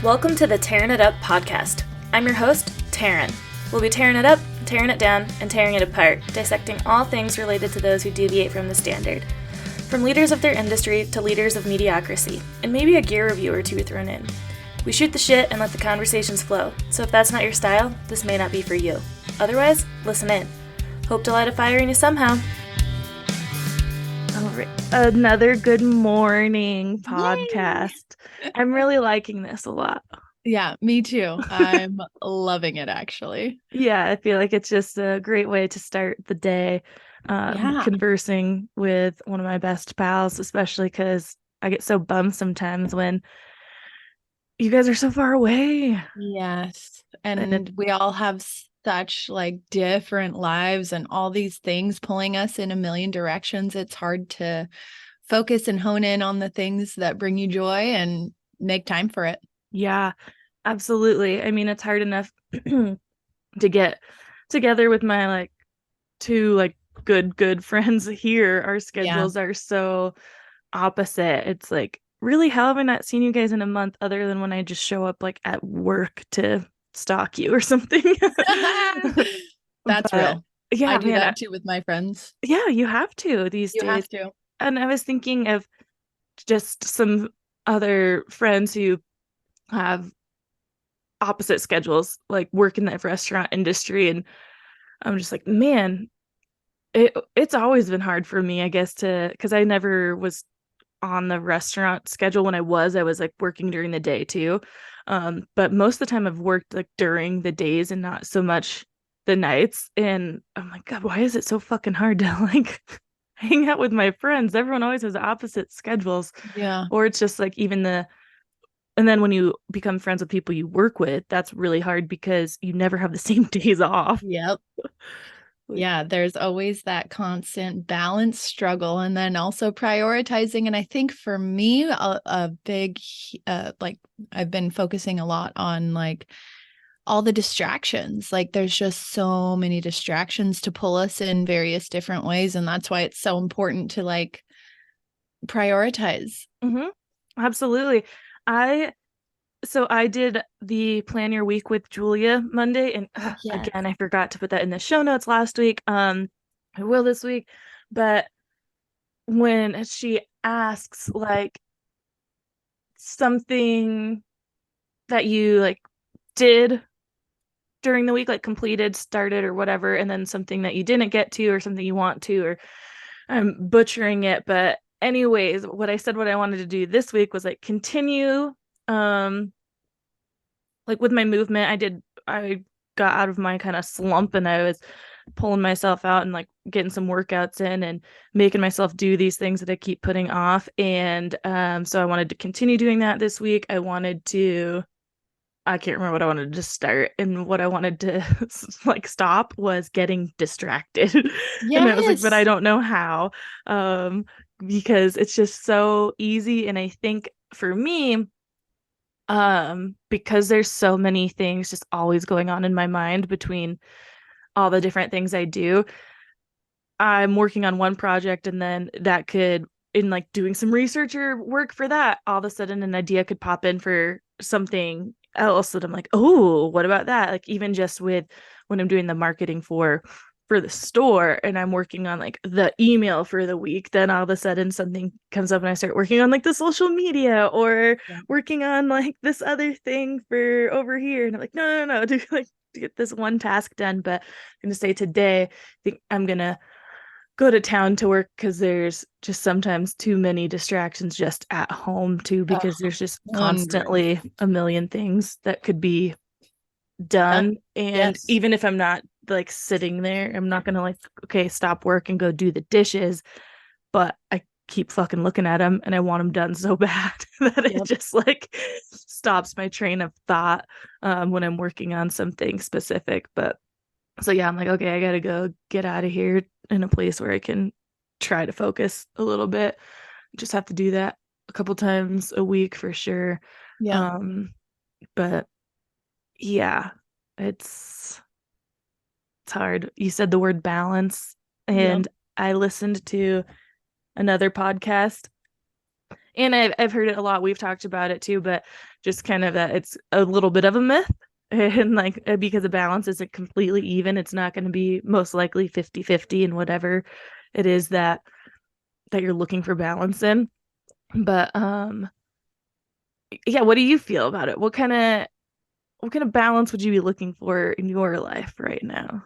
Welcome to the Tearing It Up podcast. I'm your host, Taryn. We'll be tearing it up, tearing it down, and tearing it apart, dissecting all things related to those who deviate from the standard. From leaders of their industry to leaders of mediocrity, and maybe a gear review or two thrown in. We shoot the shit and let the conversations flow, so if that's not your style, this may not be for you. Otherwise, listen in. Hope to light a fire in you somehow. All right, another good morning podcast. I'm really liking this a lot. Yeah, me too. I'm loving it, actually. Yeah, I feel like it's just a great way to start the day, conversing with one of my best pals, especially because I get so bummed sometimes when you guys are so far away. Yes. And we all have such like different lives and all these things pulling us in a million directions. It's hard to focus and hone in on the things that bring you joy and make time for it. Yeah, absolutely. I mean, it's hard enough to get together with my two good friends here. Our schedules are so opposite. It's like, really, how have I not seen you guys in a month other than when I just show up like at work to stalk you or something? That's real. Yeah, I do that too with my friends. Yeah, you have to these days. You have to. And I was thinking of just some other friends who have opposite schedules, like work in the restaurant industry. And I'm just like, man, it's always been hard for me, I guess, because I never was on the restaurant schedule. When I was like working during the day too. But most of the time I've worked like during the days and not so much the nights. And I'm like, God, why is it so fucking hard to like hang out with my friends? Everyone always has opposite schedules. Yeah. Or it's just like and then when you become friends with people you work with, that's really hard because you never have the same days off. Yep. Yeah, there's always that constant balance struggle and then also prioritizing. And I think for me, a big, like I've been focusing a lot on like all the distractions. Like there's just so many distractions to pull us in various different ways. And that's why it's so important to like prioritize. Mm-hmm. Absolutely. So I did the plan your week with Julia Monday, and Yes. again, I forgot to put that in the show notes last week. I will this week, but when she asks like something that you like did during the week, like completed, started, or whatever, and then something that you didn't get to, or something you want to, or I'm butchering it, but anyways, what I wanted to do this week was like continue like with my movement. I got out of my kind of slump and I was pulling myself out and like getting some workouts in and making myself do these things that I keep putting off. And so I wanted to continue doing that this week. I can't remember what I wanted to start, and what I wanted to like stop was getting distracted. And I was like, but I don't know how. Because it's just so easy. And I think for me, because there's so many things just always going on in my mind between all the different things I do. I'm working on one project, and then that could, in like doing some research or work for that, all of a sudden an idea could pop in for something else that I'm like, oh, what about that? Like even just with when I'm doing the marketing for the store and I'm working on like the email for the week, then all of a sudden something comes up and I start working on like the social media or working on like this other thing for over here. And I'm like, no, to like to get this one task done. But I'm gonna say today, I think I'm gonna go to town to work because there's just sometimes too many distractions just at home too, because there's just constantly a million things that could be done. And even if I'm not like sitting there, I'm not gonna like, okay, stop work and go do the dishes, but I keep fucking looking at them and I want them done so bad that it just like stops my train of thought when I'm working on something specific. But so yeah, I'm like, okay, I gotta go get out of here in a place where I can try to focus a little bit. Just have to do that a couple times a week for sure. But yeah, it's hard. You said the word balance, and I listened to another podcast, And I've heard it a lot. We've talked about it too, but just kind of that it's a little bit of a myth. And like because the balance isn't completely even, it's not going to be most likely 50-50 in whatever it is that you're looking for balance in. But yeah, what do you feel about it? What kind of balance would you be looking for in your life right now?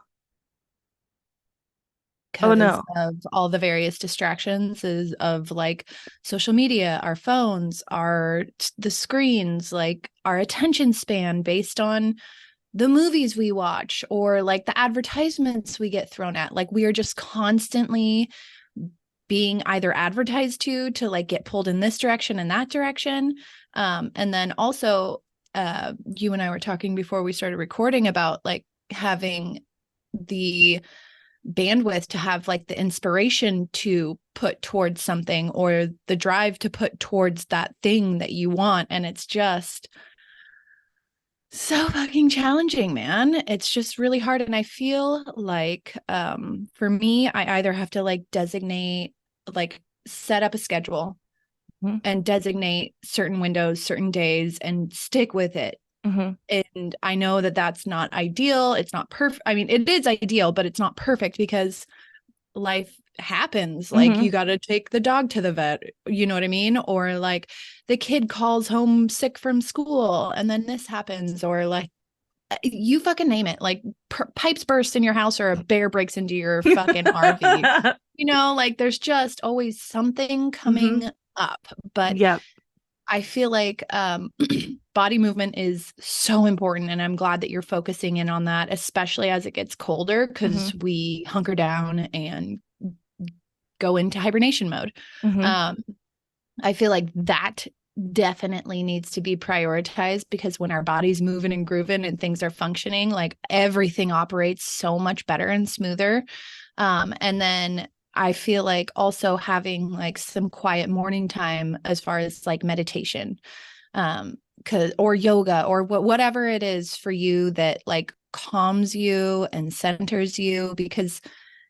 Oh Because no. of all the various distractions is of like social media, our phones, the screens, like our attention span based on the movies we watch or like the advertisements we get thrown at. Like we are just constantly being either advertised to like get pulled in this direction and that direction. And then also, you and I were talking before we started recording about like having the bandwidth to have like the inspiration to put towards something or the drive to put towards that thing that you want. And it's just so fucking challenging, man. It's just really hard. And I feel like for me, I either have to like designate, like set up a schedule Mm-hmm. and designate certain windows, certain days, and stick with it. Mm-hmm. And I know that that's not ideal. It's not perfect. I mean, it is ideal, but it's not perfect because life happens. Like Mm-hmm. you got to take the dog to the vet, you know what I mean? Or like the kid calls home sick from school and then this happens, or like you fucking name it. Like pipes burst in your house or a bear breaks into your fucking RV. You know, like there's just always something Mm-hmm. coming up. But Yep. I feel like body movement is so important. And I'm glad that you're focusing in on that, especially as it gets colder, Mm-hmm. because we hunker down and go into hibernation mode. Mm-hmm. Um, I feel like that definitely needs to be prioritized because when our body's moving and grooving and things are functioning, like everything operates so much better and smoother. And then I feel like also having like some quiet morning time as far as like meditation, or yoga or whatever it is for you that like calms you and centers you, because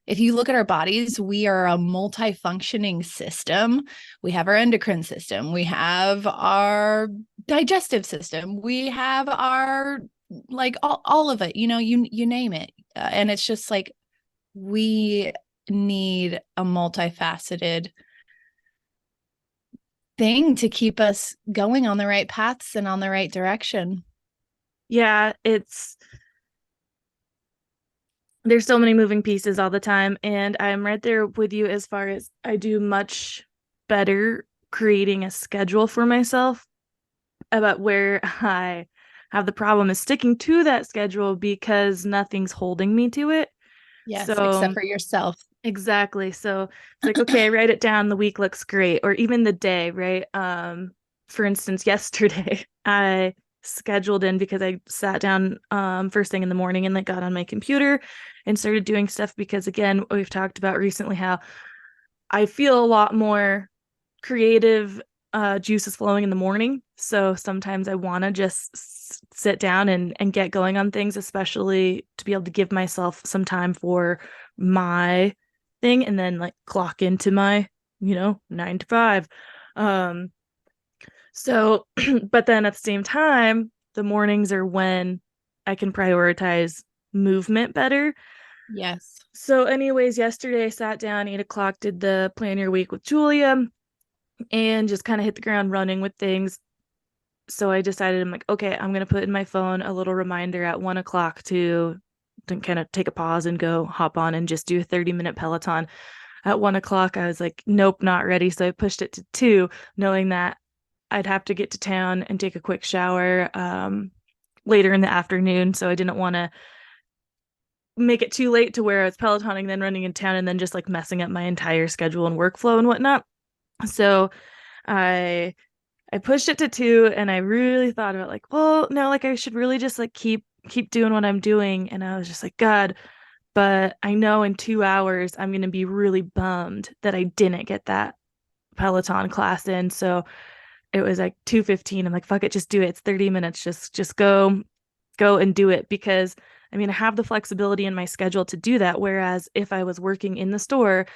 if you look at our bodies, we are a multifunctioning system. We have our endocrine system, we have our digestive system, we have our like all of it, you name it. And it's just like we need a multifaceted thing to keep us going on the right paths and on the right direction. Yeah, there's so many moving pieces all the time, and I'm right there with you as far as I do much better creating a schedule for myself about where I have the problem is sticking to that schedule because nothing's holding me to it. Yes, except So for yourself. exactly. So it's like, okay, I write it down, the week looks great, or even the day, right? For instance, yesterday I scheduled in because I sat down first thing in the morning and like got on my computer and started doing stuff because again, we've talked about recently how I feel a lot more creative juices flowing in the morning. So sometimes I want to just sit down and get going on things, especially to be able to give myself some time for my thing and then like clock into my, 9 to 5. Um, so, but then at the same time, the mornings are when I can prioritize movement better. Yes. So, anyways, yesterday I sat down, 8 o'clock, did the plan your week with Julia and just kind of hit the ground running with things. So I decided, I'm like, okay, I'm gonna put in my phone a little reminder at 1 o'clock to kind of take a pause and go hop on and just do a 30-minute Peloton. At 1 o'clock, I was like, nope, not ready. So I pushed it to 2, knowing that I'd have to get to town and take a quick shower later in the afternoon. So I didn't want to make it too late to where I was Pelotoning, then running in town, and then just like messing up my entire schedule and workflow and whatnot. So I I pushed it to 2 and I really thought about like, well, no, like I should really just like keep doing what I'm doing. And I was just like, God, but I know in 2 hours I'm gonna be really bummed that I didn't get that Peloton class in. So it was like 2:15. I'm like, fuck it, just do it. It's 30 minutes. Just go and do it because I mean I have the flexibility in my schedule to do that. Whereas if I was working in the store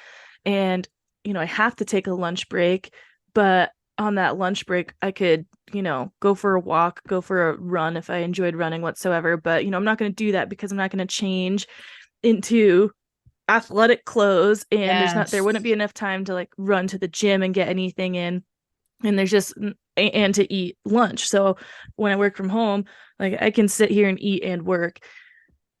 and I have to take a lunch break, but on that lunch break, I could, go for a walk, go for a run if I enjoyed running whatsoever. But, I'm not going to do that because I'm not going to change into athletic clothes, and there wouldn't be Yes. enough time to like run to the gym and get anything in. And there's just, and to eat lunch. So when I work from home, like I can sit here and eat and work,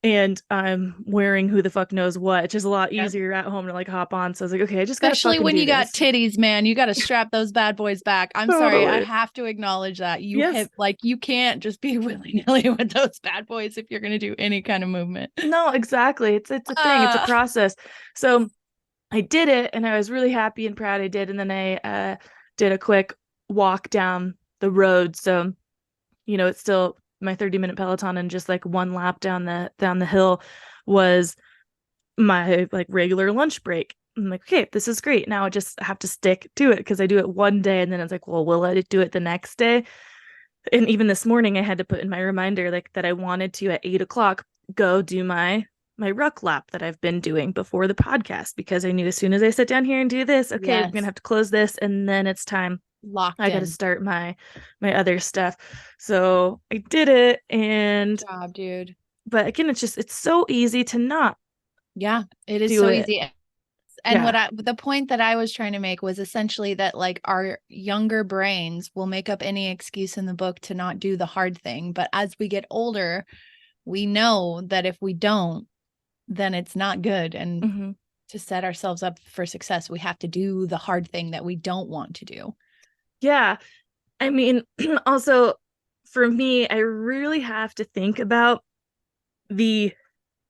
and I'm wearing who the fuck knows what. It's just a lot Yep. easier at home to like hop on. So I was like, okay, I just gotta Especially fucking when do you got this. titties, man. You got to strap those bad boys back. I'm sorry. I Totally. have to acknowledge that. You Yes. have, like, you can't just be willy-nilly with those bad boys if you're going to do any kind of movement. No, exactly. It's a thing. It's a Uh, process. So I did it, and I was really happy and proud I did. And then I did a quick walk down the road. So, it's still my 30-minute Peloton, and just like one lap down the hill was my like regular lunch break. I'm like, okay, this is great. Now I just have to stick to it because I do it one day, and then it's like, well, will I do it the next day? And even this morning, I had to put in my reminder like that I wanted to at 8 o'clock go do my ruck lap that I've been doing before the podcast, because I knew as soon as I sit down here and do this, okay, we're gonna yes. have to close this, and then it's time. Locked I got to in. start my other stuff. So I did it, Good and job, dude. but again, it's so easy to not Yeah, it is do so it. easy. And Yeah. the point that I was trying to make was essentially that like our younger brains will make up any excuse in the book to not do the hard thing. But as we get older, we know that if we don't, then it's not good. And Hmm. to set ourselves up for success, we have to do the hard thing that we don't want to do. Yeah. I mean, also for me, I really have to think about the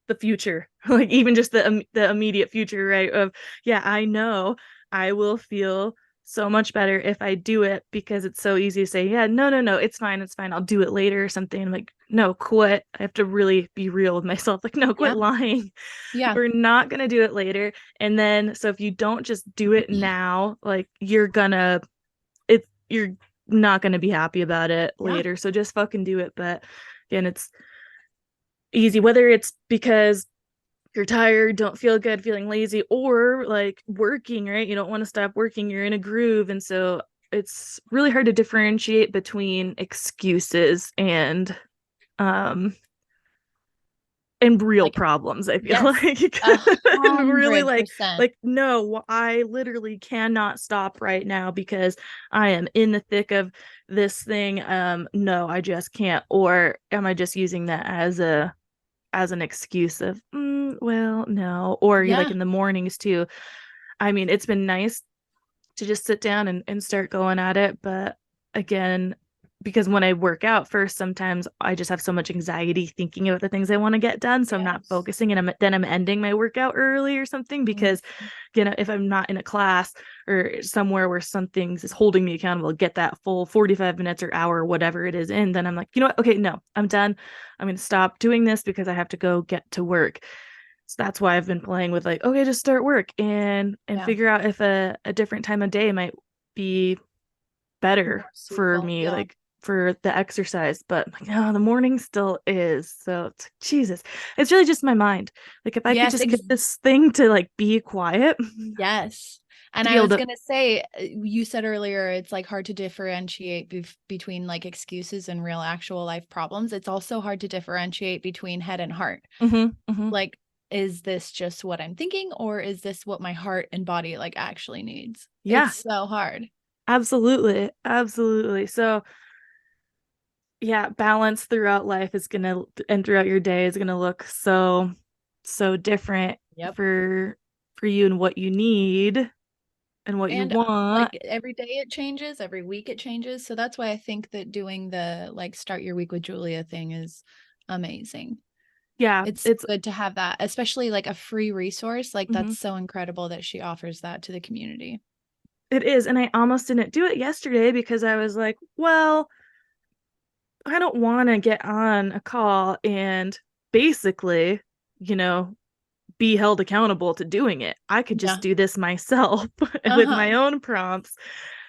the future, like even just the immediate future, right? Of, yeah, I know I will feel so much better if I do it, because it's so easy to say, yeah, no, no, no, it's fine, I'll do it later or something. I'm like, no, quit. I have to really be real with myself. Like, no, quit Yeah. lying. Yeah. We're not gonna do it later. And then, so if you don't just do it now, like you're not gonna be happy about it Yeah. later. So just fucking do it. But again, it's easy, whether it's because you're tired, don't feel good, feeling lazy, or like working, right? You don't want to stop working, you're in a groove. And so it's really hard to differentiate between excuses um and real Like, problems, I feel yes, like. a And really, hundred like percent. like no, I literally cannot stop right now because I am in the thick of this thing. No, I just can't. Or am I just using that as an excuse of, well, no. Or you, like Yeah. in the mornings too. I mean, it's been nice to just sit down and start going at it. But again, because when I work out first, sometimes I just have so much anxiety thinking about the things I want to get done. So I'm not Yes. focusing, and I'm ending my workout early or something, Mhm. because, if I'm not in a class or somewhere where something is holding me accountable, get that full 45 minutes or hour, whatever it is in, then I'm like, you know what? Okay, no, I'm done. I'm going to stop doing this because I have to go get to work. So that's why I've been playing with like, okay, just start work and Yeah. figure out if a different time of day might be More better for suitable. me, Yeah. like for the exercise. But like, no, the morning still is. So it's like, Jesus, it's really just my mind. Like if I could Yes. just get this thing to like be quiet, Yes. And to be I able was to. going to say, you said earlier, it's like hard to differentiate between like excuses and real actual life problems. It's also hard to differentiate between head and heart. Hmm. Hmm. Like, is this just what I'm thinking, or is this what my heart and body like actually needs? Yeah, It's so hard. absolutely, absolutely. So yeah, balance throughout life is gonna, and throughout your day is gonna look so different Yep. for you and what you need and what you And want. like every day it changes, every week it changes. So that's why I think that doing the like start your week with Julia thing is amazing. Yeah, It's it's good to have that, especially like a free resource. Like mhm. that's so incredible that she offers that to the community. It is. And I almost didn't do it yesterday because I was like, well, I don't want to get on a call and basically, you know, be held accountable to doing it. I could just Yeah. do this myself with Uh-huh. my own prompts.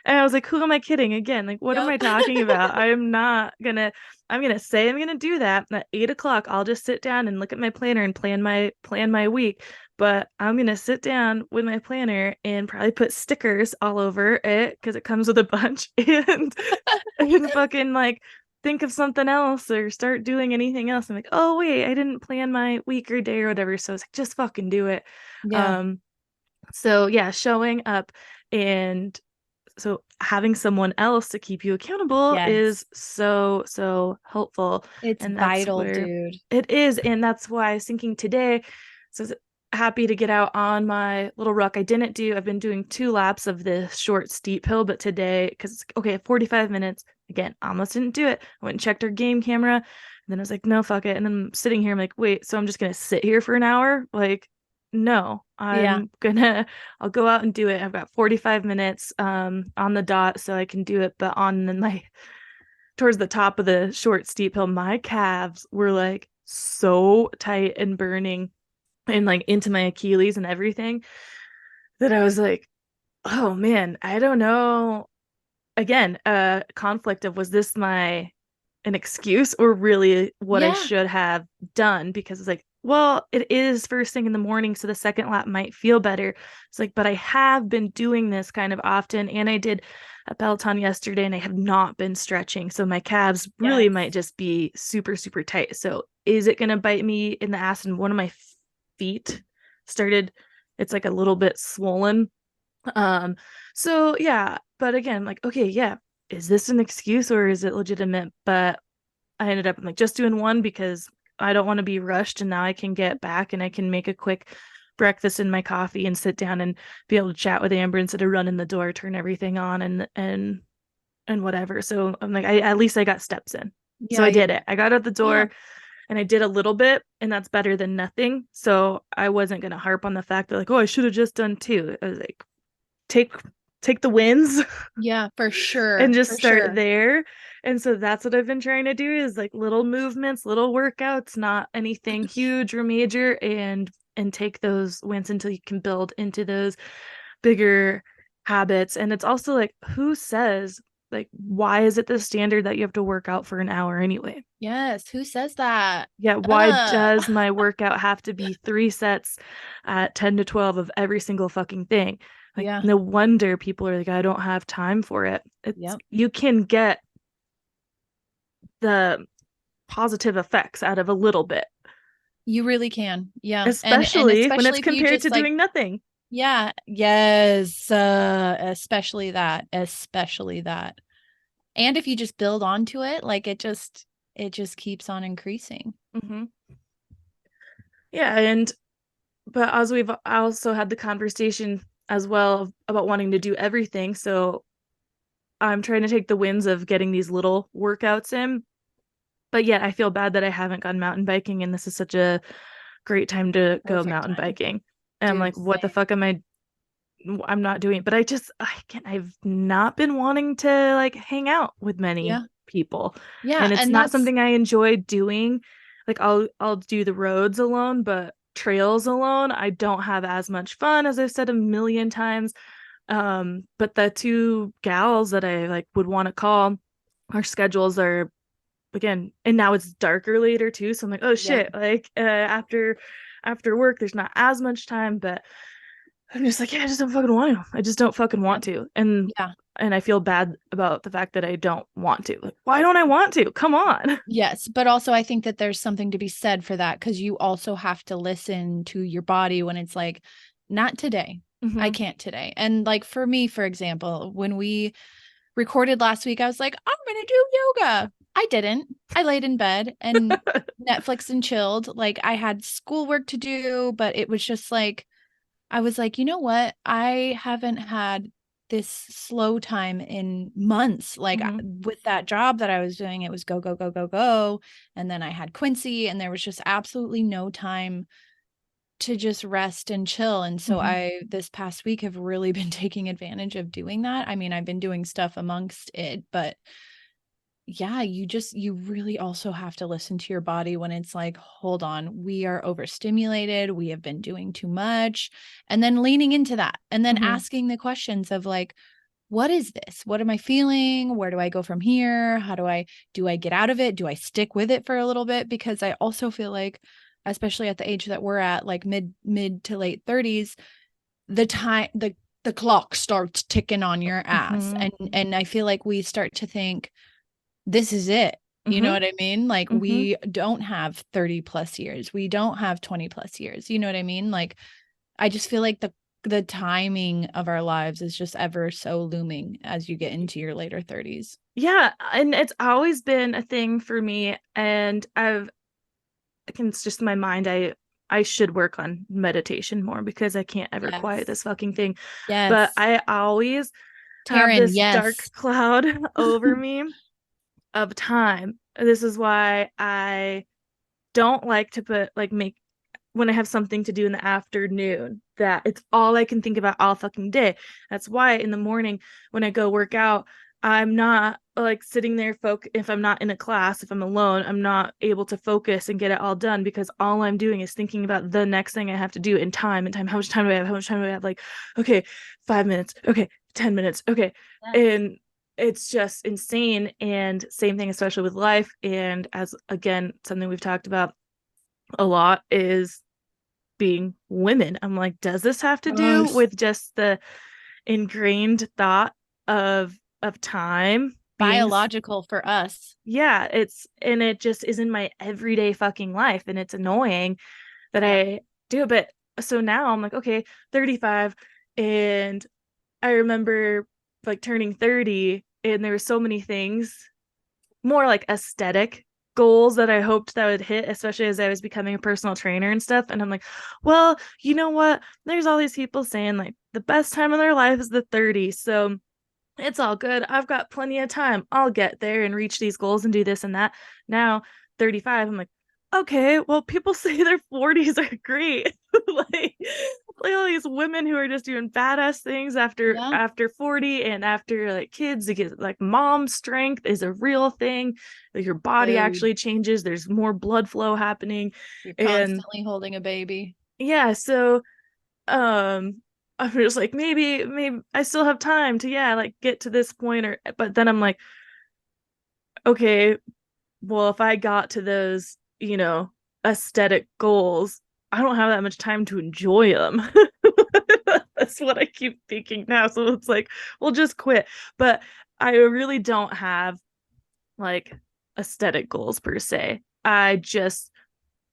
And I was like, who am I kidding? Again, like, what am Yep. I talking about? I'm gonna say I'm gonna do that. And at 8 o'clock, I'll just sit down and look at my planner and plan my week. but I'm gonna sit down with my planner and probably put stickers all over it because it comes with a bunch and fucking like think of something else or start doing anything else. I'm like, oh wait, I didn't plan my week or day or whatever. So it's like just fucking do it. Yeah. Um, so yeah, showing up and so having someone else to keep you accountable Yes. is so, so helpful. It's And that's vital, where dude. it is. And that's why I was thinking today. So I was happy to get out on my little ruck. I've been doing 2 laps of this short, steep hill, but today, because it's okay, 45 minutes. Again, almost didn't do it. I went and checked our game camera. And then I was like, no, fuck it. And then I'm sitting here, I'm like, wait, so I'm just going to sit here for an hour? Like, no, Yeah. I'll go out and do it. I've got 45 minutes on the dot so I can do it. But on my towards the top of the short steep hill, my calves were like so tight and burning and like into my Achilles and everything that I was like, oh man, I don't know. Again, a conflict of was this my an excuse or really what I Yeah. should have done because it's like, well, it is first thing in the morning, so the second lap might feel better. It's like, but I have been doing this kind of often, and I did a Peloton yesterday, and I have not been stretching, so my calves really Yes. might just be super, super tight. So, is it going to bite me in the ass? And one of my feet started, it's like a little bit swollen. Um, so yeah, but again, like, okay, yeah, is this an excuse or is it legitimate? But I ended up like just doing one because I don't want to be rushed and now I can get back and I can make a quick breakfast and my coffee and sit down and be able to chat with Amber instead of running the door, turn everything on and whatever. So I'm like, I at least I got steps in. So Yeah. I did it. I got out the Yeah. door and I did a little bit, and that's better than nothing. So I wasn't gonna harp on the fact that like, oh, I should have just done two. I was like, take take the wins Yeah, for and sure. just For start sure. there. And so that's what I've been trying to do is like little movements, little workouts, not anything huge or major and take those wins until you can build into those bigger habits. And it's also like who says like why is it the standard that you have to work out for an hour anyway? Yes. Who says that? Yeah, why Uh, does my workout have to be 3 sets at 10 to 12 of every single fucking thing? Like, yeah. no wonder people are like, I don't have time for it. It's Yep. you can get the positive effects out of a little bit, You really can. Yeah. And especially when it's especially if you compared just to like, doing nothing. yeah, yes, especially that, especially that. And if you just build onto it, like it just keeps on increasing. Hmm. Yeah, and but as we've also had the conversation as well about wanting to do everything, so I'm trying to take the wins of getting these little workouts in, but yet I feel bad that I haven't gone mountain biking, and this is such a great time to go Perfect mountain time. biking. And I'm Dude, like, what the same. fuck am I? I'm not doing it. But I've not been wanting to like hang out with many Yeah. people, Yeah, and it's and not that's something I enjoy doing. Like I'll do the roads alone, but trails alone, I don't have as much fun as I've said a million times. But the two gals that I like would want to call, our schedules are again, and now it's darker later too, so I'm like, oh yep. shit, like after work there's not as much time, but I'm just like, yeah, I just don't fucking want to. I just don't fucking Yep. want to. And I feel bad about the fact that I don't want to. Like, why don't I want to? Come on. Yes, but also I think that there's something to be said for that because you also have to listen to your body when it's like, not today. I Hmm. can't today. And like for me, for example, when we recorded last week, I was like, I'm going to do yoga. I didn't. I laid in bed and Netflix and chilled. Like I had schoolwork to do, but it was just like, I was like, you know what? I haven't had this slow time in months. Like Hmm. with that job that I was doing, it was go, go, go, go, go. And then I had Quincy, and there was just absolutely no time to just rest and chill. And so Hmm. this past week have really been taking advantage of doing that. I mean, I've been doing stuff amongst it, but yeah, you really also have to listen to your body when it's like, hold on, we are overstimulated, we have been doing too much, and then leaning into that and then Hmm. asking the questions of like, what is this? What am I feeling? Where do I go from here? How do I get out of it? Do I stick with it for a little bit? Because I also feel like especially at the age that we're at, like mid to late 30s, the time the clock starts ticking on your ass. Mm-hmm. And I feel like we start to think this is it. You know Mm-hmm. what I mean? Like Mm-hmm. we don't have 30 plus years. We don't have 20 plus years. You know what I mean? Like I just feel like the timing of our lives is just ever so looming as you get into your later 30s. Yeah, and it's always been a thing for me, and it's just my mind. I should work on meditation more because I can't ever quiet Yes. this fucking thing. But Yes. I always have Taryn, this dark yes. cloud over me of time. This is why I don't like to put like make when I have something to do in the afternoon that it's all I can think about all fucking day. That's why in the morning when I go work out, I'm not like sitting there if I'm not in a class, if I'm alone, I'm not able to focus and get it all done because all I'm doing is thinking about the next thing I have to do in time and time. How much time do I have? How much time do I have? Like, okay, 5 minutes. Okay, 10 minutes. Okay. Yes. And it's just insane. And same thing, especially with life. And as again, something we've talked about a lot is being women. I'm like, does this have to do Gross. with just the ingrained thought of time being Biological for us. yeah, it just is in my everyday fucking life and it's annoying that Yep. I do it. But so now I'm like, okay, 35 and I remember like turning 30 and there were so many things more like aesthetic goals that I hoped that would hit, especially as I was becoming a personal trainer and stuff. And I'm like, well, you know what? There's all these people saying like the best time of their life is the 30s. So it's all good. I've got plenty of time. I'll get there and reach these goals and do this and that. Now, 35, I'm like, okay, well, people say their 40s are great. like, like all these women who are just doing badass things Yeah. after 40 and after like kids, to get like mom strength is a real thing. Like your body Dude, actually changes. There's more blood flow happening. you're And constantly holding a baby. yeah, so I'm just like maybe I still have time to yeah like get to this point or but then I'm like okay well if I got to those aesthetic goals I don't have that much time to enjoy them. That's what I keep thinking now, so it's like we'll just quit. But I really don't have like aesthetic goals per se. I just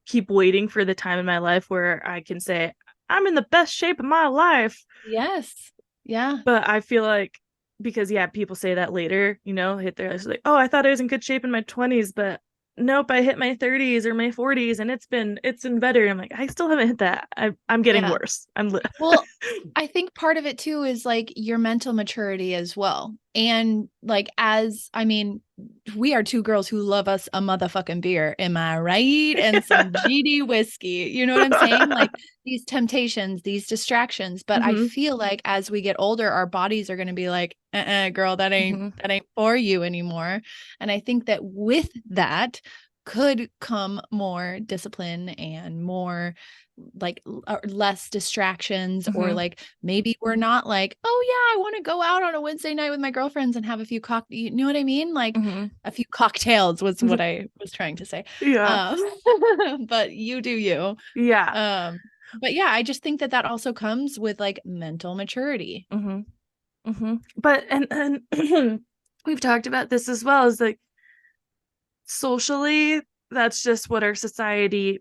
keep waiting for the time in my life where I can say I'm in the best shape of my life. Yes. Yeah. But I feel like because yeah, people say that later, hit their lives like, oh, I thought I was in good shape in my 20s, but nope, I hit my 30s or my 40s and it's been better. I'm like, I still haven't hit that. I'm getting Yeah. worse. Well, I think part of it too is like your mental maturity as well. And like, I mean, we are two girls who love us a motherfucking beer. Am I right? And some GD whiskey. You know what I'm saying? Like these temptations, these distractions. But I hmm feel like as we get older, our bodies are going to be like, girl, hmm that ain't for you anymore. And I think that with that could come more discipline and more like less distractions, or hmm like maybe we're not like, oh yeah, I want to go out on a Wednesday night with my girlfriends and have a few you know what I mean, like hmm a few cocktails was what I was trying to say. yeah. um but you do you. Yeah. um but yeah, I just think that that also comes with like mental maturity. hmm But and we've talked about this as well, is like socially, that's just what our society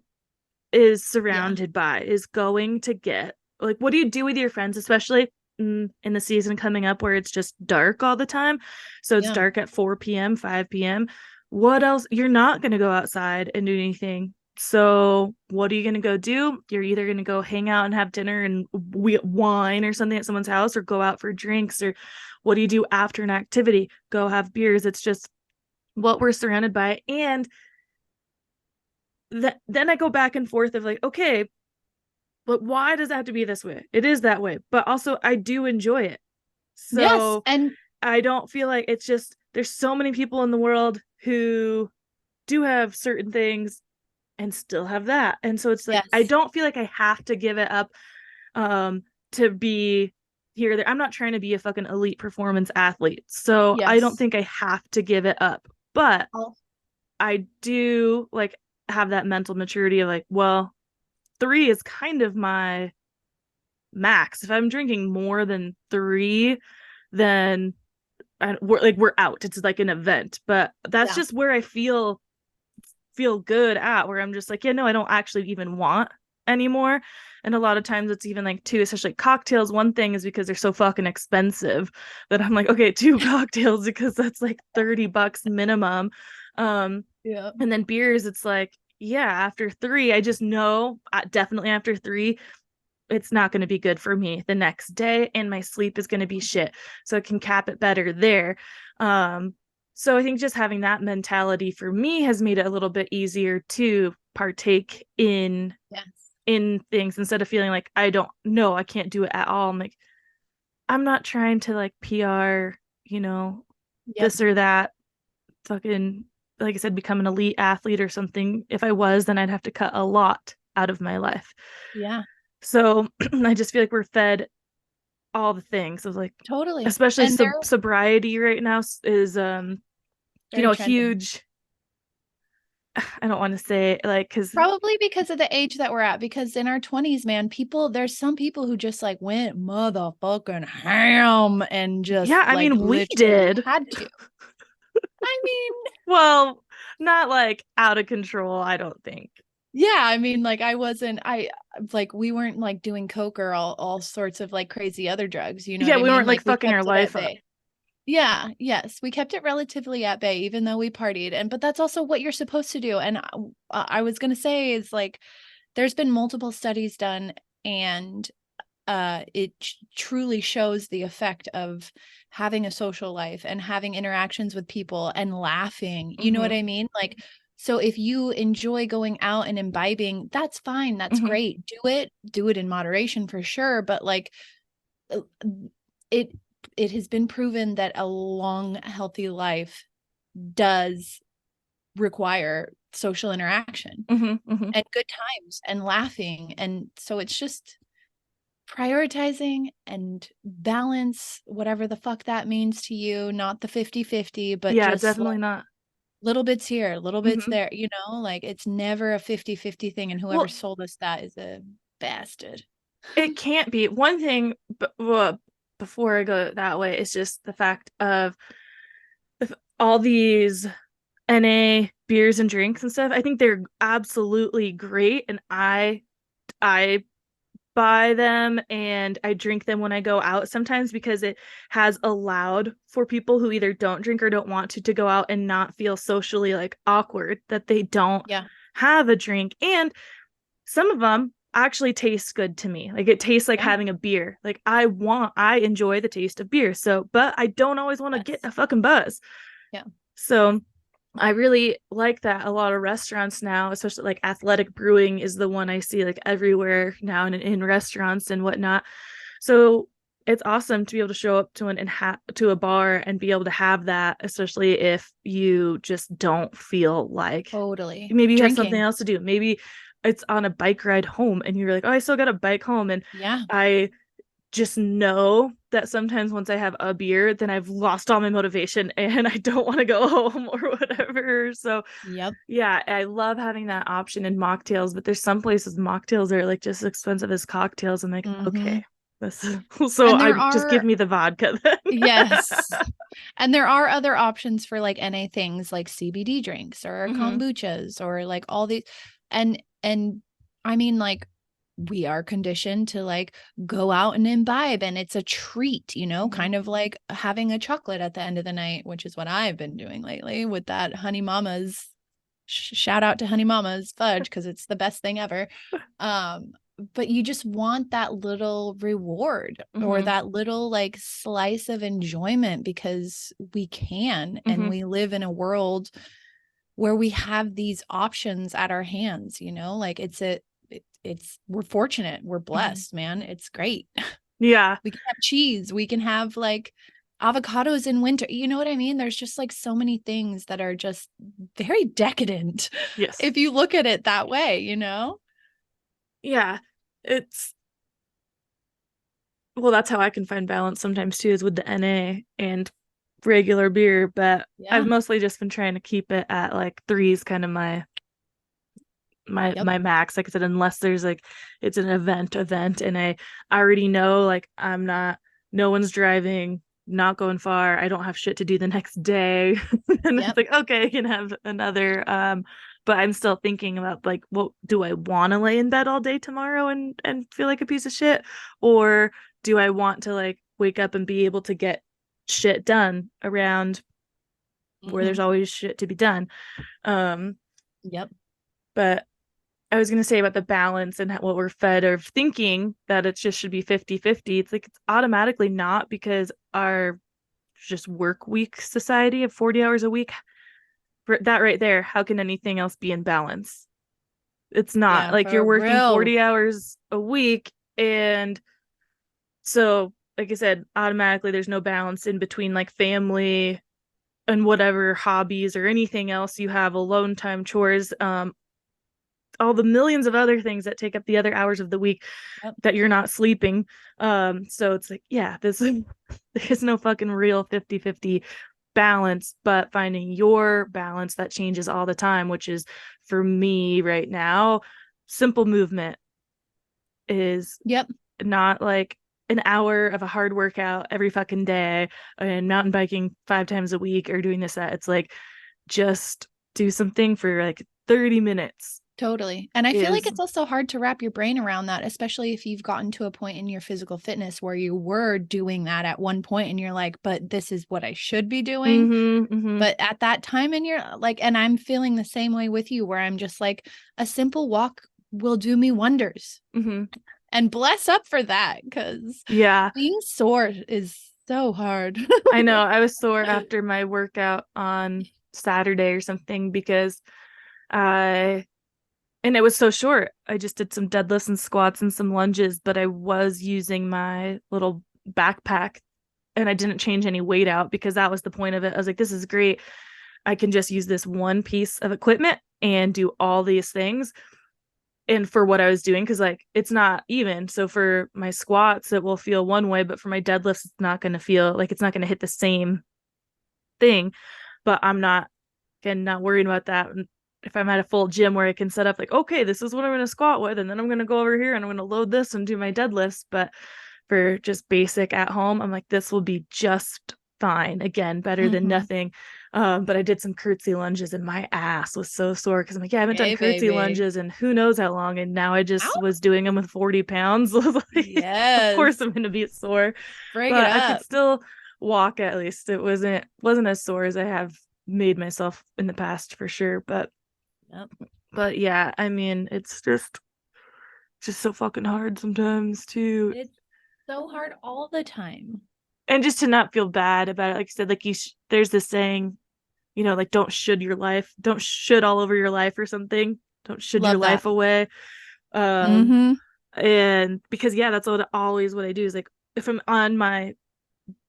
is Yeah. surrounded by, is going to get like what do you do with your friends, especially in the season coming up where it's just dark all the time, so it's Yeah. dark at 4 p.m 5 p.m. What else? You're not going to go outside and do anything, so what are you going to go do? You're either going to go hang out and have dinner and wine or something at someone's house, or go out for drinks, or what do you do after an activity? Go have beers. It's just what we're surrounded by. And then I go back and forth of like, okay, but why does it have to be this way? It is that way, but also I do enjoy it. Yes. So And I don't feel like it's just there's so many people in the world who do have certain things and still have that. And so it's like I yes. don't feel like I have to give it up um to be here or there. I'm not trying to be a fucking elite performance athlete. So I don't Yes. think I have to give it up. But Oh, I do like have that mental maturity of like, well, 3 is kind of my max. If I'm drinking more than 3, then we're out. It's like an event. But that's Yeah. just where I feel good at, where I'm just like, yeah, no, I don't actually even want anymore. And a lot of times it's even like two, especially cocktails. One thing is because they're so fucking expensive that I'm like, okay, 2 cocktails because that's like $30 minimum. Um, Yeah. and then beers, it's like, yeah, after 3, I just know definitely after 3, it's not going to be good for me the next day, and my sleep is going to be shit. So it can cap it better there. Um, so I think just having that mentality for me has made it a little bit easier to partake Yes. in things instead of feeling like I don't know, I can't do it at all. I'm like, I'm not trying to like PR, you know, Yep. this or that, fucking, like I said, become an elite athlete or something. If I was, then I'd have to cut a lot out of my life. Yeah. So I just feel like we're fed all the things. I was like, Totally. especially And they're sobriety right now is very a trending. huge, I don't want to say like, because Probably because of the age that we're at, because in our 20s, man, there's some people who just like went motherfucking ham and just yeah, I like mean, we literally did. had to. I mean, Well, not like out of control, I don't think. yeah, I mean, like I like we weren't like doing coke or all sorts of like crazy other drugs, you know what Yeah, I we mean? weren't like Like we fucking our kept it at life up. bay. Yeah, yes, we kept it relatively at bay, even though we partied. And but that's also what you're supposed to do. And I was gonna say is like there's been multiple studies done, and it truly shows the effect of having a social life and having interactions with people and laughing. You know what Mm-hmm. I mean? Like, so if you enjoy going out and imbibing, that's fine. That's Mm-hmm. great. Do it in moderation for sure. But like, uh, it, it has been proven that a long, healthy life does require social interaction Mm-hmm. Mm-hmm. and good times and laughing. And so it's just, prioritizing and balance, whatever the fuck that means to you, not the 50-50, but Yeah, just like definitely not. little bits here, little bits Mm-hmm. there, like it's never a 50-50 thing. And whoever Well, sold us that is a bastard. it can't be. One thing, but well, before I go that way, is just the fact of all these NA beers and drinks and stuff. I think they're absolutely great, and I buy them and I drink them when I go out sometimes because it has allowed for people who either don't drink or don't want to go out and not feel socially like awkward that they don't Yeah. have a drink. And some of them actually taste good to me. Like it tastes like Yeah. having a beer. Like I enjoy the taste of beer. So, but I don't always want to get Yes. a fucking buzz. Yeah. So I really like that a lot of restaurants now, especially like athletic brewing is the one I see like everywhere now in restaurants and whatnot. So it's awesome to be able to show up to to a bar and be able to have that, especially if you just don't feel like Totally. maybe you have something Drinking. else to do. Maybe it's on a bike ride home and you're like, oh, I still got a bike home. And Yeah. I just know that sometimes once I have a beer, then I've lost all my motivation and I don't want to go home or whatever. So Yep. yeah, I love having that option in mocktails, but there's some places mocktails are like just as expensive as cocktails. I'm like, Mm-hmm. okay, this so And I there just give are, me the vodka then. yes. And there are other options for like NA things like CBD drinks or Hmm. kombuchas or like all these. And I mean, like, we are conditioned to like go out and imbibe, and it's a treat, Hmm. kind of like having a chocolate at the end of the night, which is what I've been doing lately with that Honey Mama's. Shout out to Honey Mama's fudge because it's the best thing ever. Um, but you just want that little reward or Hmm. that little like slice of enjoyment because we can, and Hmm. we live in a world where we have these options at our hands, like it's we're fortunate, we're Hmm. blessed, man. It's great. Yeah. We can have cheese, we can have like avocados in winter. You know what I mean? There's just like so many things that are just very decadent Yes. if you look at it that way. Yeah. It's well, that's how I can find balance sometimes too, is with the NA and regular beer, but I've Yeah. mostly just been trying to keep it at like 3's kind of my Yep. my max. Like I said, unless there's like it's an event and I already know like I'm not no one's driving, not going far. I don't have shit to do the next day. And it's Yep. like, okay, I can have another but I'm still thinking about like, what do I want to lay in bed all day tomorrow and feel like a piece of shit? Or do I want to like wake up and be able to get shit done around where Hmm. there's always shit to be done? Um, Yep. but I was going to say about the balance and what we're fed of thinking that it just should be 50-50. It's like it's automatically not because our just work week society of 40 hours a week, for that right there, how can anything else be in balance? It's not Yeah, like you're for working real. 40 hours a week. And so, like I said, automatically there's no balance in between like family and whatever hobbies or anything else you have, alone time, chores, all the millions of other things that take up the other hours of the week Yep. that you're not sleeping. So it's like, yeah, this there's no fucking real 50-50 balance, but finding your balance that changes all the time, which is for me right now, simple movement is Yep. not like an hour of a hard workout every fucking day and mountain biking 5 times a week or doing this, that. It's like just do something for like 30 minutes Totally. And I feel like is it's also hard to wrap your brain around that, especially if you've gotten to a point in your physical fitness where you were doing that at one point and you're like, but this is what I should be doing. mm-hmm. But at that time in your like, and I'm feeling the same way with you, where I'm just like, a simple walk will do me wonders. Mm-hmm. And bless up for that, because Yeah, being sore is so hard. I know. I was sore after my workout on Saturday or something because I and it was so short. I just did some deadlifts and squats and some lunges, but I was using my little backpack and I didn't change any weight out because that was the point of it. I was like, this is great. I can just use this one piece of equipment and do all these things. And for what I was doing, because like it's not even. So for my squats, it will feel one way, but for my deadlifts, it's not going to feel like it's not going to hit the same thing. But I'm not, again, not worried about that. And if I'm at a full gym where I can set up like, okay, this is what I'm going to squat with, and then I'm going to go over here and I'm going to load this and do my deadlifts. But for just basic at home, I'm like, this will be just fine. Again, better than Mhm. nothing. But I did some curtsy lunges and my ass was so sore because I'm like, yeah, I haven't done Hey, curtsy baby. lunges and who knows how long. And now I just Ow. was doing them with 40 pounds. I was like, of course Yes. I'm going to be sore, Bring it but I could up. still walk at least. It wasn't as sore as I have made myself in the past for sure. Yep. But yeah, I mean, it's just so fucking hard sometimes too. It's so hard all the time. And just to not feel bad about it, like I said, like there's this saying, like don't should all over your life or something. Don't should your Love that. life away. Um, Mm-hmm. and because yeah, that's what I do is like if I'm on my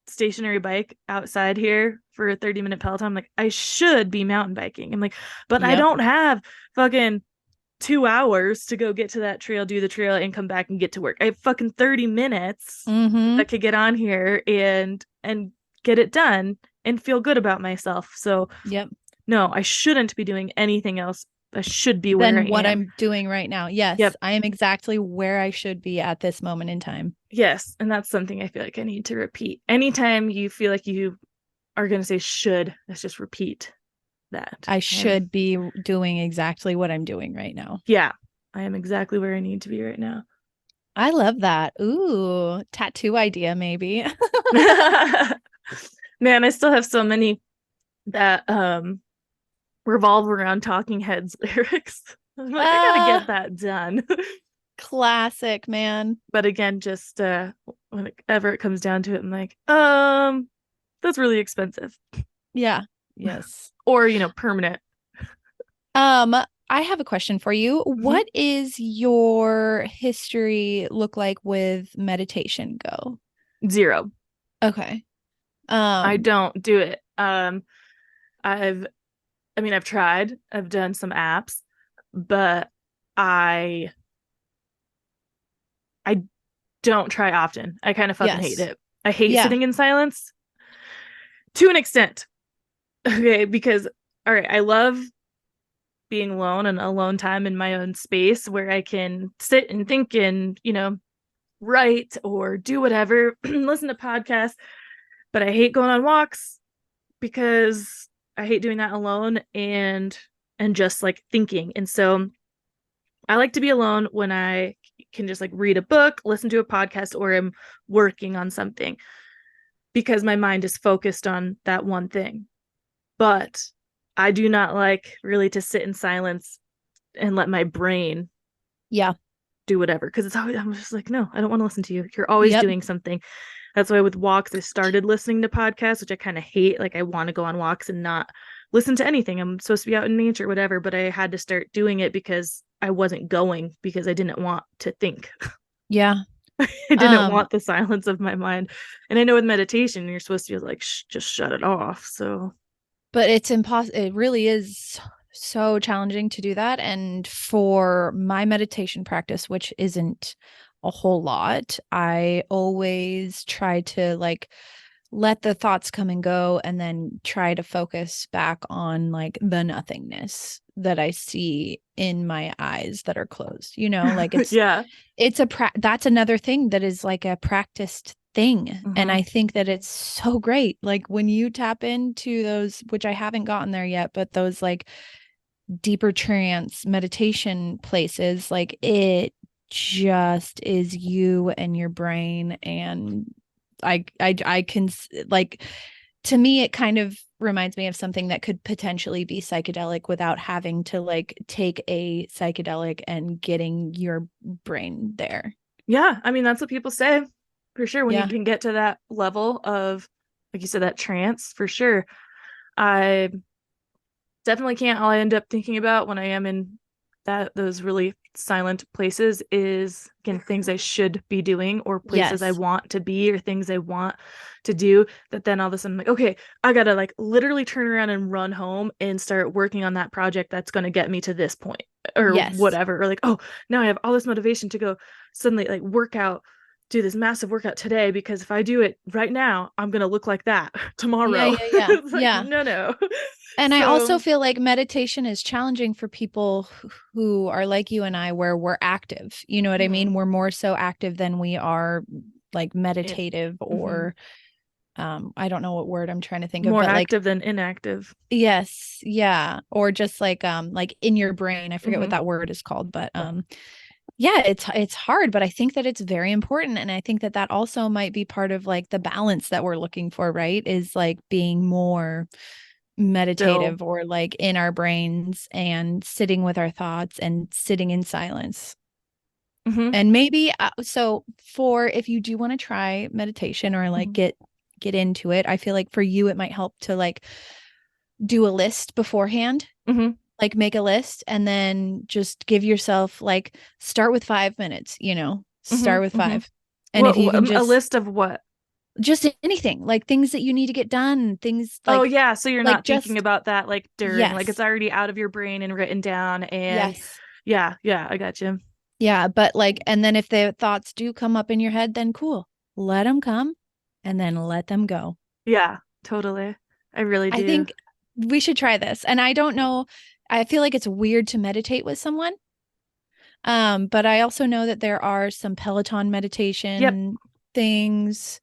stationary bike outside here for a 30-minute Peloton, I'm like, I should be mountain biking. I'm like, but I Yep. don't have fucking 2 hours to go get to that trail, do the trail, and come back and get to work. I have fucking 30 minutes that I Mm-hmm. could get on here and get it done and feel good about myself. So Yep. no, I shouldn't be doing anything else. I should be where I Than what am. I'm doing right now. Yep. Yes, I am exactly where I should be at this moment in time. Yes. And that's something I feel like I need to repeat. Anytime you feel like you are going to say should, let's just repeat that. I And should be doing exactly what I'm doing right now. yeah, I am exactly where I need to be right now. I love that. Ooh, tattoo idea, maybe. Man, I still have so many that revolve around Talking Heads lyrics. I'm like, I gotta get Ah, that done. classic, man. But again, just whenever it comes down to it, I'm like, that's really expensive. Yeah. Yes. Or, permanent. Um, I have a question for you. Mhm. What is your history look like with meditation go? Zero. Okay. I Um, don't do it. I've I mean, I've tried. I've done some apps, but I I don't try often. I kind of fucking hate yes. it. I hate Yeah. sitting in silence to an extent. Okay, because all right, I love being alone and alone time in my own space where I can sit and think and, write or do whatever, listen to podcasts. But I hate going on walks because I hate doing that alone and just like thinking. And so I like to be alone when I can just like read a book, listen to a podcast, or am working on something because my mind is focused on that one thing. But I do not like really to sit in silence and let my brain Yeah. do whatever because it's always, I'm just like, no, I don't want to listen to you. You're always Yep. doing something. That's why with walks, I started listening to podcasts, which I kind of hate. Like, I want to go on walks and not listen to anything. I'm supposed to be out in nature, whatever, but I had to start doing it because I wasn't going because I didn't want to think. Yeah. I didn't Um, want the silence of my mind. And I know with meditation, you're supposed to be like, just shut it off. So, but it's impossible. It really is so challenging to do that. And for my meditation practice, which isn't a whole lot, I always try to like let the thoughts come and go and then try to focus back on like the nothingness that I see in my eyes that are closed. Like yeah. that's another thing that is like a practiced thing. And Mm-hmm. I think that it's so great. Like when you tap into those, which I haven't gotten there yet, but those like deeper trance meditation places, like it just is you and your brain. And I can like, to me, it kind of reminds me of something that could potentially be psychedelic without having to like take a psychedelic and getting your brain there. Yeah. I mean, that's what people say for sure. When you Yeah. can get to that level of, like you said, that trance, for sure. I definitely can't. All I end up thinking about when I am in those really silent places is again things I should be doing or places I Yes. want to be or things I want to do. That then all of a sudden I'm like, okay, I gotta like literally turn around and run home and start working on that project that's gonna get me to this point or Yes. whatever. Or like, oh, now I have all this motivation to go suddenly like work out, do this massive workout today because if I do it right now, I'm gonna look like that Yeah, tomorrow. yeah, yeah. It's like, Yeah. no, no. And I also So feel like meditation is challenging for people who are like you and I, where we're active. You know what I mhm. mean? We're more so active than we are like It, meditative mhm. or I don't know what word I'm trying to think of, More but like active than inactive. yes, yeah. Or just like in your brain. I forget what Hmm. that word is called, but yeah, it's hard, but I think that it's very important. And I think that that also might be part of like the balance that we're looking for, right? Is like being more Still. meditative or like in our brains and sitting with our thoughts and sitting in silence. Hmm. And maybe so for if you do want to try meditation or like Hmm. get into it, I feel like for you it might help to like do a list beforehand, Hmm. like make a list and then just give yourself like start with 5 minutes, Hmm. start with Hmm. five. And if you can A just list of what? anything, like things that you need to get done, things Oh yeah, so you're like not thinking just about that like during, like it's yes, already out of your brain and written down and yes. yeah, yeah, I got you. Yeah, but like, and then if the thoughts do come up in your head, then cool. Let them come and then let them go. Yeah, totally. I really I do. think we should try this. And I don't know, I feel like it's weird to meditate with someone. But I also know that there are some Peloton Yep. meditation things.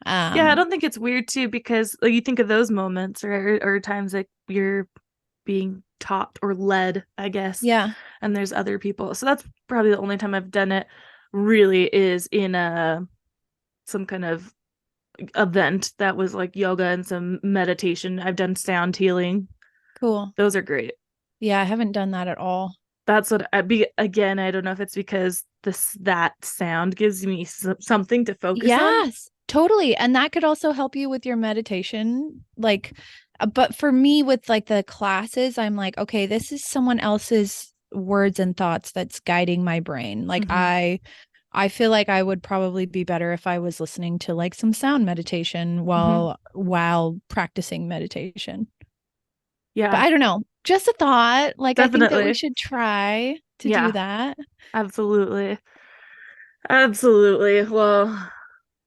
Yeah, I Um, don't think it's weird too because like, you think of those moments or times like you're being taught or led, I guess, yeah, and there's other people. So that's probably the only time I've done it really is in a some kind of event that was like yoga and some meditation. I've done sound healing. cool. Those are great. Yeah, I haven't done that at all. That's what I be again, I don't know if it's because this that sound gives me something to focus on. Yes, totally. And that could also help you with your meditation. Like, but for me, with like the classes, I'm like, okay, this is someone else's words and thoughts that's guiding my brain. Like, Hmm. I feel like I would probably be better if I was listening to like some sound meditation Hmm. while practicing meditation. But Yeah, I don't know, just a thought. Like, I think that we definitely. should try to do Yeah, that. absolutely. Absolutely. Well,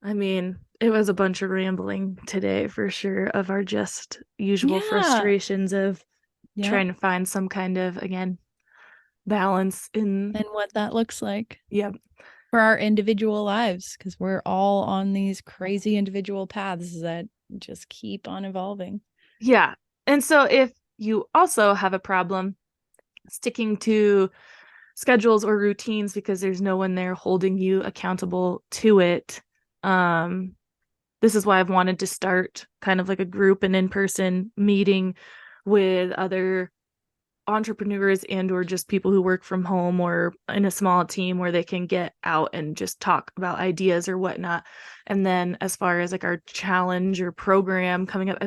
I mean, it was a bunch of rambling today for sure of our just usual Yeah. frustrations of Yep. trying to find some kind of, again, balance in, And what that looks like yeah. for our individual lives, because we're all on these crazy individual paths that just keep on evolving. Yeah. And so if you also have a problem sticking to schedules or routines because there's no one there holding you accountable to it, um, this is why I've wanted to start kind of like a group and in-person meeting with other entrepreneurs and or just people who work from home or in a small team where they can get out and just talk about ideas or whatnot. And then as far as like our challenge or program coming up,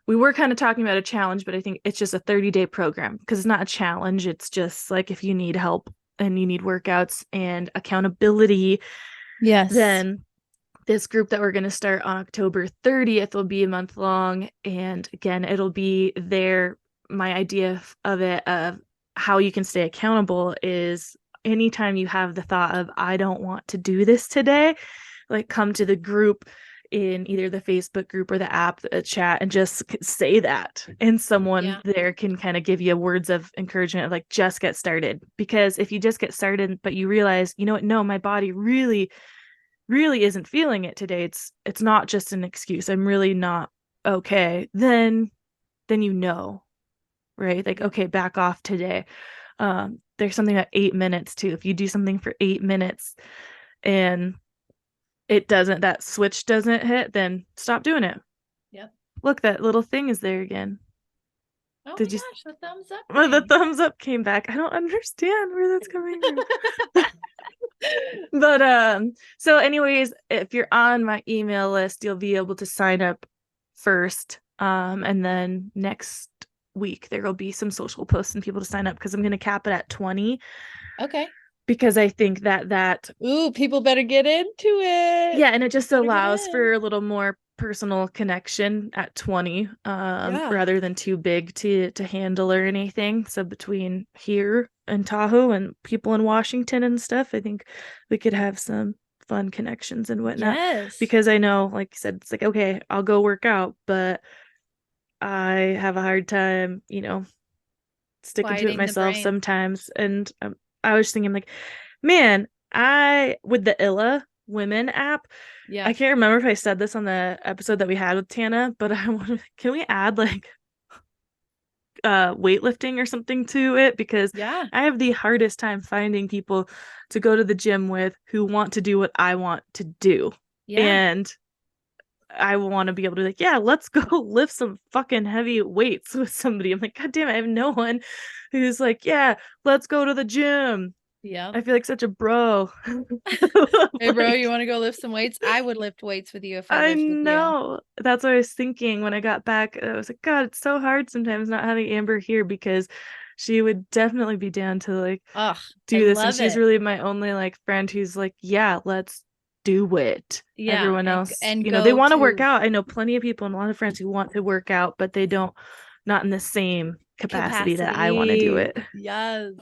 we were kind of talking about a challenge, but I think it's just a 30-day program because it's not a challenge. It's just like if you need help and you need workouts and accountability, Yes. then this group that we're going to start on October 30th will be a month long. And again, it'll be there. My idea of it, of how you can stay accountable, is anytime you have the thought of, I don't want to do this today, like come to the group in either the Facebook group or the app, a chat, and just say that. And someone Yeah. there can kind of give you words of encouragement of like, just get started. Because if you just get started, but you realize, you know what, no, my body really isn't feeling it today, it's not just an excuse, I'm really not okay, then you know, right? Like, okay, back off today. There's something about 8 minutes too. If you do something for 8 minutes and that switch doesn't hit, then stop doing it. Yep. Look, that little thing is there again. Oh my Did you gosh, the thumbs up well, the thing. thumbs up came back. I don't understand where that's coming from. But so anyways, if you're on my email list, you'll be able to sign up first. And then next week there will be some social posts and people to sign up because I'm going to cap it at 20 Okay. because I think that Ooh, people better get into it. yeah, and it just Better get allows in. for a little more personal connection at 20, Yeah. rather than too big to handle or anything. So between here and Tahoe and people in Washington and stuff, I think we could have some fun connections and whatnot. Yes. Because I know, like you said, it's like, okay, I'll go work out, but I have a hard time, sticking to it Quieting the myself brain. sometimes. And I was thinking, like, man, with the Illa Women app, Yeah. I can't remember if I said this on the episode that we had with Tana, but can we add like weightlifting or something to it? Because Yeah. I have the hardest time finding people to go to the gym with who want to do what I want to do. Yeah. And I want to be able to like, yeah, let's go lift some fucking heavy weights with somebody. I'm like, God damn it, I have no one who's like, yeah, let's go to the gym. Yep. I feel like such a bro. Hey, bro, Like, you want to go lift some weights? I would lift weights with you if I I lived with you. know. That's what I was thinking when I got back. I was like, God, it's so hard sometimes not having Amber here because she would definitely be down to like Ugh, I do this. And love she's it. really my only like friend who's like, yeah, let's do it. Yeah, Everyone and else, and they go want to work to out. I know plenty of people and a lot of friends who want to work out, but they don't, not in the same capacity that I want to do capacity. it. Yes.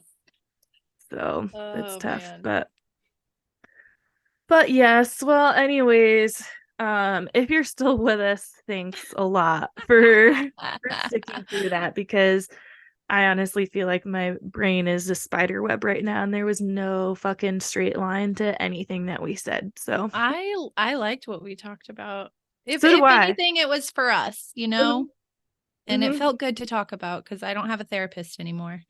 So it's Oh tough. man. But yes, well, anyways, if you're still with us, thanks a lot for sticking through that because I honestly feel like my brain is a spider web right now and there was no fucking straight line to anything that we said. So I liked what we talked about. If so do if I. anything, it was for us, you know? And it Mm-hmm. felt good to talk about because I don't have a therapist anymore.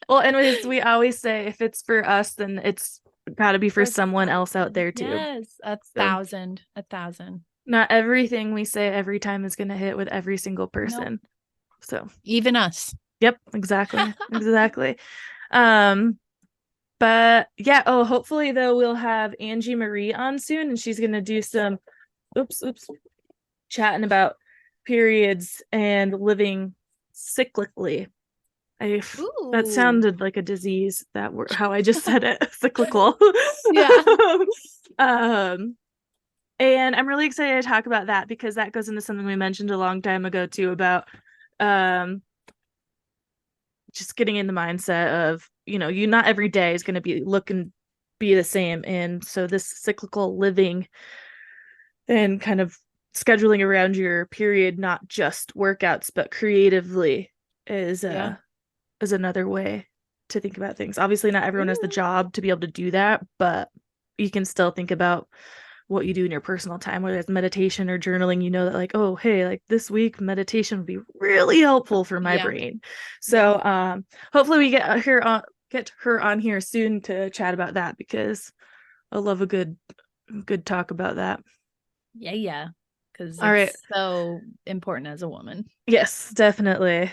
Well, anyways, we always say if it's for us, then it's got to be for For someone else out someone. there too. Yes, a So thousand, a thousand. not everything we say every time is going to hit with every single Nope. person. So, Even us. yep, exactly. Exactly. Um, but yeah, oh, hopefully though we'll have Angie Marie on soon and she's going to do some oops, chatting about periods and living cyclically. I That Ooh. sounded like a disease that were how I just said it, cyclical. Yeah. um and I'm really excited to talk about that because that goes into something we mentioned a long time ago too about um just getting in the mindset of, you not every day is going to be the same. And so this cyclical living and kind of scheduling around your period, not just workouts, but creatively is Yeah. is another way to think about things. Obviously, not everyone has the job to be able to do that, but you can still think about what you do in your personal time, whether it's meditation or journaling. You know that, like, oh, hey, like this week meditation would be really helpful for my Yeah. brain. Yeah. So hopefully we get her on here soon to chat about that, because I love a good talk about that. Yeah. Yeah. Because All right. it's so important as a woman. Yes, definitely.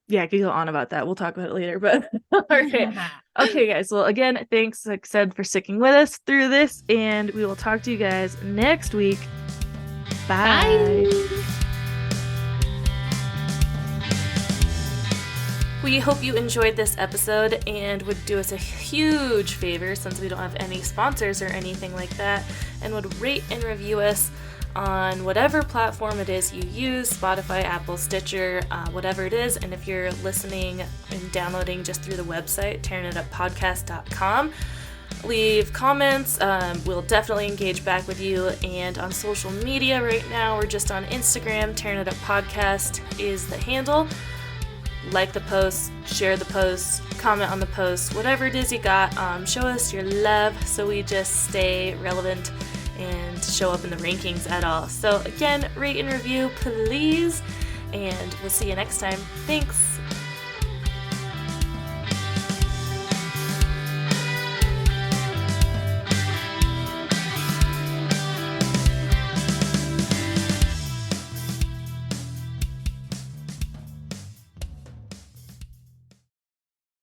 Yeah, I could go on about that. We'll talk about it later, but all right. Okay, guys. Well, again, thanks, like I said, for sticking with us through this, and we will talk to you guys next week. Bye. Bye. We hope you enjoyed this episode and would do us a huge favor, since we don't have any sponsors or anything like that, and would rate and review us on whatever platform it is you use, Spotify, Apple, Stitcher, whatever it is. And if you're listening and downloading just through the website, tearingituppodcast.com, leave comments. We'll definitely engage back with you. And on social media right now, we're just on Instagram. Tearing It Up Podcast is the handle. Like the post, share the post, comment on the post, whatever it is you got. Show us your love so we just stay relevant and show up in the rankings at all. So again, rate and review, please, and we'll see you next time. Thanks.